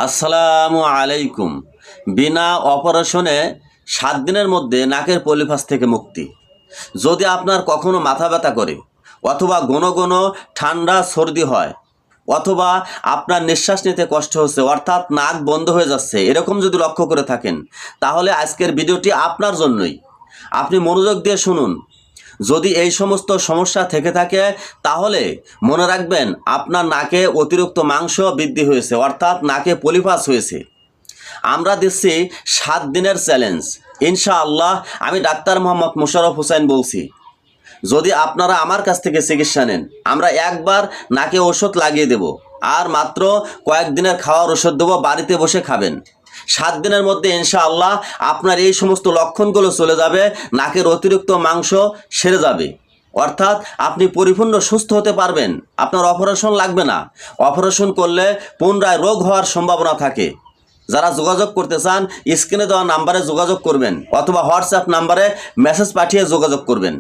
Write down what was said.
আসসালামু আলাইকুম। বিনা অপারেশনে 7 দিনের মধ্যে নাকের পলিপাস থেকে মুক্তি। যদি আপনার কখনো মাথা ব্যথা করে অথবা ঘন ঘন ঠান্ডা সর্দি হয় অথবা আপনার নিঃশ্বাস নিতে কষ্ট হচ্ছে অর্থাৎ নাক বন্ধ হয়ে যাচ্ছে, এরকম যদি লক্ষ্য করে থাকেন তাহলে আজকের ভিডিওটি আপনার জন্যই। আপনি মনোযোগ দিয়ে শুনুন। যদি এই সমস্ত সমস্যা থেকে থাকে তাহলে মনে রাখবেন আপনার নাকে অতিরিক্ত মাংস বৃদ্ধি হয়েছে অর্থাৎ নাকে পলিপাস হয়েছে। আমরা দিচ্ছি 7 দিনের চ্যালেঞ্জ। ইনশাআল্লাহ আমি ডাক্তার মোহাম্মদ মোশাররফ হোসেন বলছি। যদি আপনারা আমার কাছ থেকে চিকিৎসা নেন, আমরা একবার নাকে ওষুধ লাগিয়ে দেব আর মাত্র কয়েকদিনের খাওয়ার ওষুধ দেবো, বাড়িতে বসে খাবেন। 7 দিনের মধ্যে ইনশাআল্লাহ আপনার এই সমস্ত লক্ষণগুলো চলে যাবে, নাকের অতিরিক্ত মাংস সেরে যাবে, অর্থাৎ আপনি পরিপূর্ণ সুস্থ হতে পারবেন। আপনার অপারেশন লাগবে না। অপারেশন করলে পুনরায় রোগ হওয়ার সম্ভাবনা থাকে। যারা যোগাযোগ করতে চান স্ক্রিনে দেওয়া নাম্বারে যোগাযোগ করবেন অথবা হোয়াটসঅ্যাপ নাম্বারে মেসেজ পাঠিয়ে যোগাযোগ করবেন।